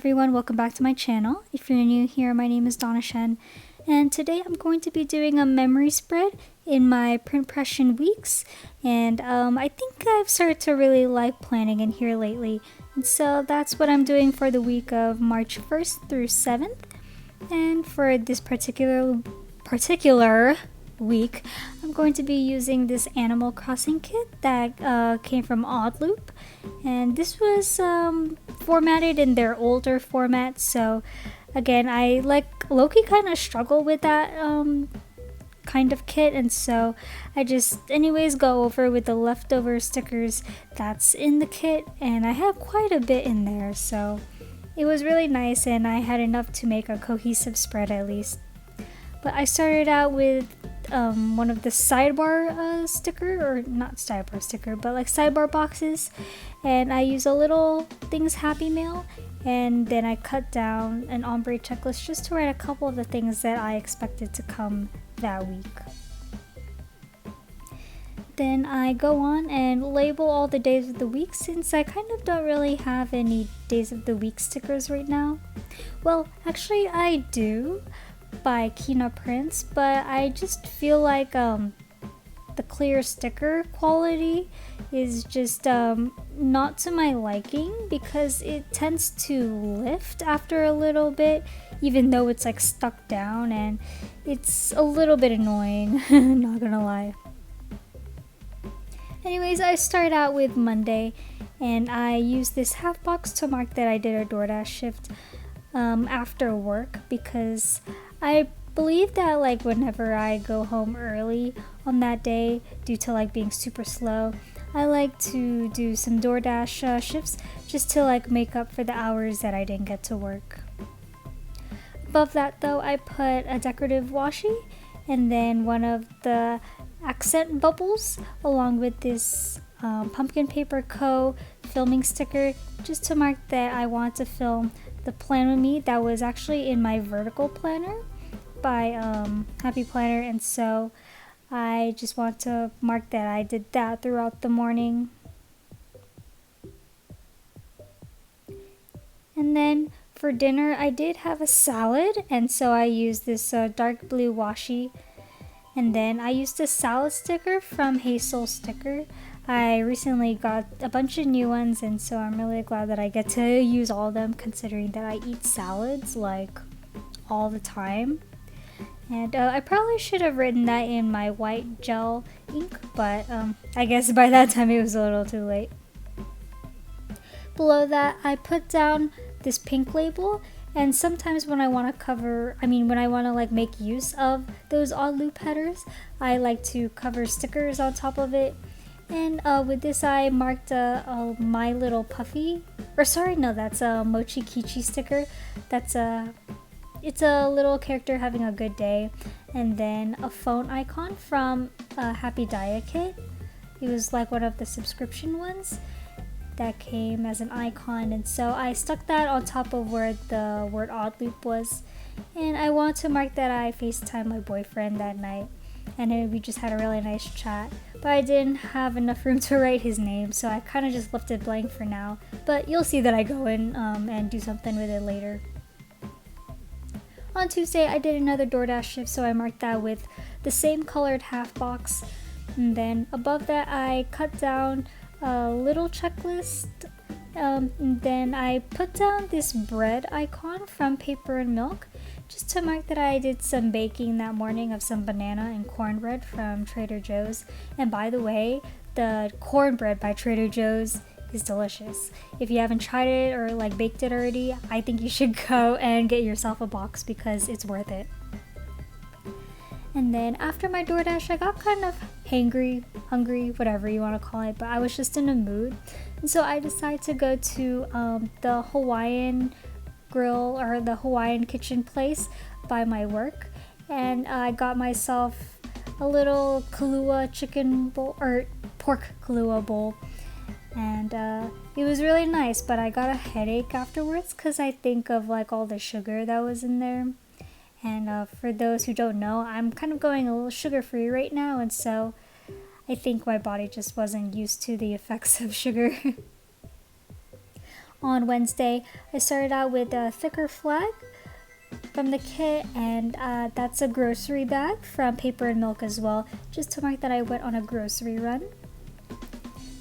everyone, welcome back to my channel. If you're new here, my name is Donna Shen, and today I'm going to be doing a memory spread in my print impression weeks. And I think I've started to really like planning in here lately, and so that's what I'm doing for the week of March 1st through 7th. And for this particular week, I'm going to be using this Animal Crossing kit that came from Oddloop, and this was formatted in their older format. So again, I low-key kind of struggle with that kind of kit, and so I just anyways go over with the leftover stickers that's in the kit, and I have quite a bit in there, so it was really nice and I had enough to make a cohesive spread at least. But I started out with one of the sidebar sticker, or not sidebar sticker, but like sidebar boxes, and I use a little things happy mail, and then I cut down an ombre checklist just to write a couple of the things that I expected to come that week. Then I go on and label all the days of the week, since I kind of don't really have any days of the week stickers right now. Well, actually I do, by Kina Prints, but I just feel like the clear sticker quality is just not to my liking, because it tends to lift after a little bit, even though it's like stuck down, and it's a little bit annoying, not gonna lie. Anyways, I start out with Monday, and I use this half box to mark that I did a DoorDash shift after work, because I believe that like whenever I go home early on that day due to like being super slow, I like to do some DoorDash shifts just to like make up for the hours that I didn't get to work. Above that though, I put a decorative washi and then one of the accent bubbles along with this Pumpkin Paper Co. filming sticker, just to mark that I want to film the plan with me that was actually in my vertical planner by Happy Planner, and so I just want to mark that I did that throughout the morning. And then for dinner I did have a salad, and so I used this dark blue washi, and then I used a salad sticker from Hazel Sticker. I recently got a bunch of new ones, and so I'm really glad that I get to use all of them, considering that I eat salads like all the time. And I probably should have written that in my white gel ink, but I guess by that time it was a little too late. Below that, I put down this pink label, and sometimes when I want to like make use of those odd loop headers, I like to cover stickers on top of it. And with this I marked a My Little Puffy, or sorry, no, that's a Mochi Kichi sticker. It's a little character having a good day, and then a phone icon from a Happy Diet kit. It was like one of the subscription ones that came as an icon, and so I stuck that on top of where the word odd loop was. And I want to mark that I FaceTimed my boyfriend that night, and then we just had a really nice chat, but I didn't have enough room to write his name, so I kind of just left it blank for now, but you'll see that I go in and do something with it later. On Tuesday, I did another DoorDash shift, so I marked that with the same colored half box. And then above that, I cut down a little checklist. And then I put down this bread icon from Paper and Milk, just to mark that I did some baking that morning of some banana and cornbread from Trader Joe's. And by the way, the cornbread by Trader Joe's is delicious. If you haven't tried it or like baked it already, I think you should go and get yourself a box because it's worth it. And then after my DoorDash, I got kind of hungry, whatever you want to call it, but I was just in a mood, and so I decided to go to the Hawaiian grill, or the Hawaiian kitchen place by my work, and I got myself a little Kahlua chicken bowl, or pork Kahlua bowl. And it was really nice, but I got a headache afterwards because I think of like all the sugar that was in there. And for those who don't know, I'm kind of going a little sugar free right now, and so I think my body just wasn't used to the effects of sugar. on Wednesday, I started out with a thicker flag from the kit, and that's a grocery bag from Paper and Milk as well, just to mark that I went on a grocery run.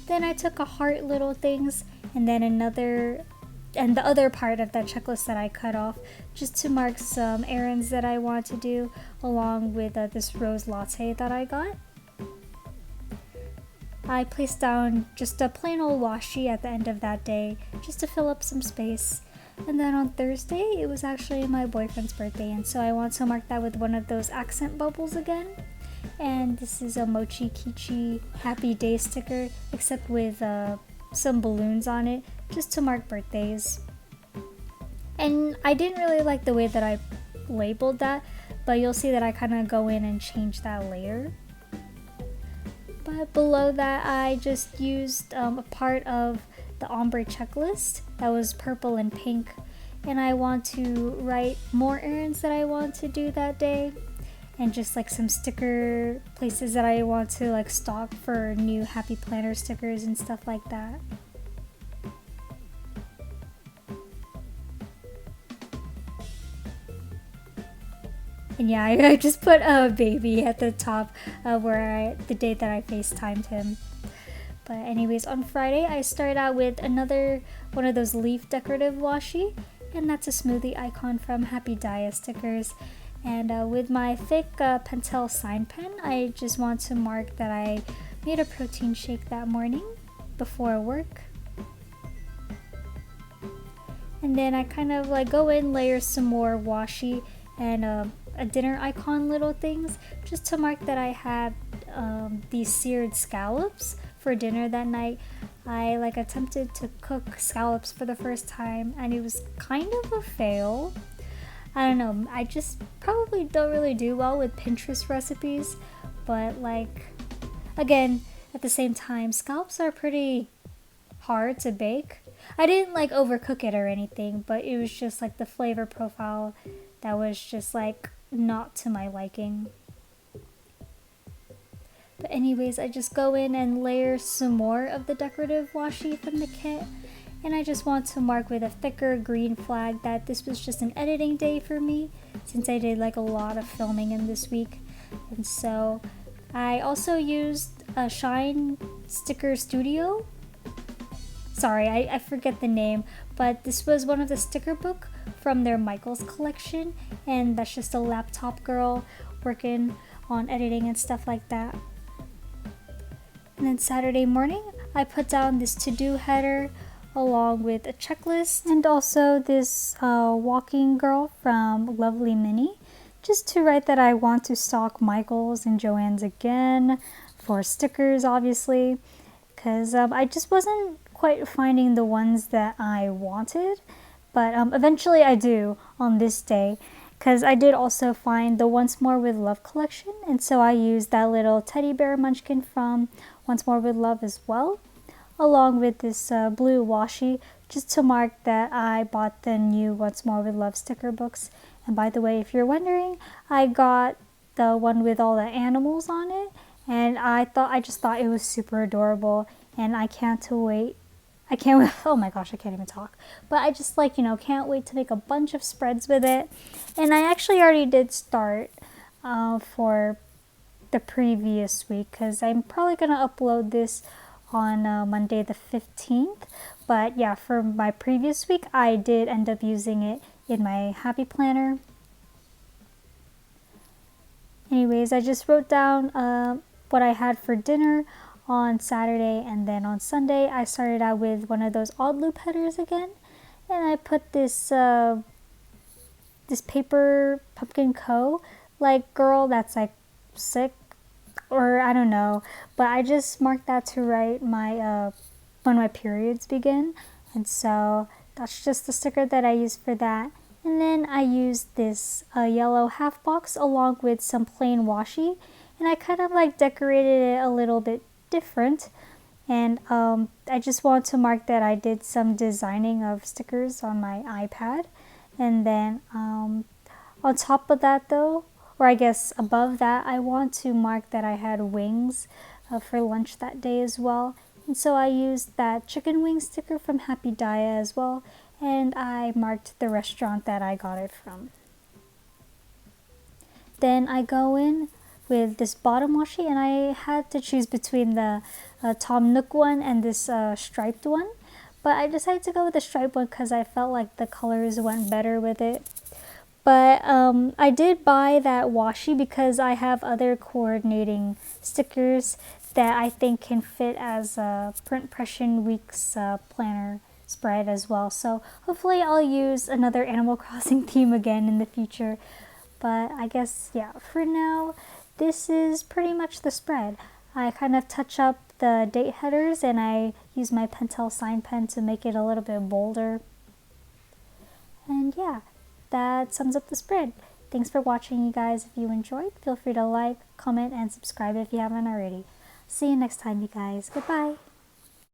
Then I took a heart little things, and then the other part of that checklist that I cut off, just to mark some errands that I want to do, along with this rose latte that I got. I placed down just a plain old washi at the end of that day, just to fill up some space. And then on Thursday, it was actually my boyfriend's birthday, and so I want to mark that with one of those accent bubbles again. And this is a Mochi Kichi Happy Day sticker, except with some balloons on it, just to mark birthdays. And I didn't really like the way that I labeled that, but you'll see that I kind of go in and change that later. But below that, I just used a part of the ombre checklist that was purple and pink, and I want to write more errands that I want to do that day, and just like some sticker places that I want to like stock for new Happy Planner stickers and stuff like that. And yeah, I just put a baby at the top the day that I FaceTimed him. But anyways, on Friday, I started out with another one of those leaf decorative washi, and that's a smoothie icon from Happy Dia stickers. And with my thick Pentel sign pen, I just want to mark that I made a protein shake that morning before work. And then I kind of like go in, layer some more washi and a dinner icon little things, just to mark that I had these seared scallops for dinner that night. I like attempted to cook scallops for the first time, and it was kind of a fail. I don't know, I just probably don't really do well with Pinterest recipes, but like, again, at the same time, scallops are pretty hard to bake. I didn't like overcook it or anything, but it was just like the flavor profile that was just like not to my liking. But anyways, I just go in and layer some more of the decorative washi from the kit, and I just want to mark with a thicker green flag that this was just an editing day for me, since I did like a lot of filming in this week. And so I also used a Shine Sticker Studio. Sorry, I forget the name, but this was one of the sticker book from their Michaels collection, and that's just a laptop girl working on editing and stuff like that. And then Saturday morning, I put down this to-do header along with a checklist, and also this walking girl from Lovely Minnie, just to write that I want to stock Michaels and Joann's again for stickers, obviously, because I just wasn't quite finding the ones that I wanted, but eventually I do on this day, because I did also find the Once More with Love collection, and so I used that little teddy bear munchkin from Once More with Love as well, along with this blue washi, just to mark that I bought the new Once More with Love sticker books. And by the way, if you're wondering, I got the one with all the animals on it, and I just thought it was super adorable, and I can't wait, oh my gosh, I can't even talk. But I just like, can't wait to make a bunch of spreads with it. And I actually already did start for the previous week, because I'm probably going to upload this on Monday the 15th. But yeah, for my previous week, I did end up using it in my Happy Planner. Anyways, I just wrote down what I had for dinner on Saturday, and then on Sunday I started out with one of those odd loop headers again, and I put this this Paper Pumpkin Co. like girl that's like sick, or I don't know, but I just marked that to write my when my periods begin, and so that's just the sticker that I used for that. And then I used this yellow half box along with some plain washi, and I kind of like decorated it a little bit different, and I just want to mark that I did some designing of stickers on my iPad. And then on top of that though, or I guess above that, I want to mark that I had wings for lunch that day as well. And so I used that chicken wing sticker from Happy Dia as well, and I marked the restaurant that I got it from. Then I go in with this bottom washi, and I had to choose between the Tom Nook one and this striped one, but I decided to go with the striped one because I felt like the colors went better with it. But I did buy that washi because I have other coordinating stickers that I think can fit as a Print Pression Week's planner spread as well. So hopefully I'll use another Animal Crossing theme again in the future. But I guess, yeah, for now, this is pretty much the spread. I kind of touch up the date headers, and I use my Pentel sign pen to make it a little bit bolder. And yeah, that sums up the spread. Thanks for watching, you guys. If you enjoyed, feel free to like, comment, and subscribe if you haven't already. See you next time, you guys. Goodbye.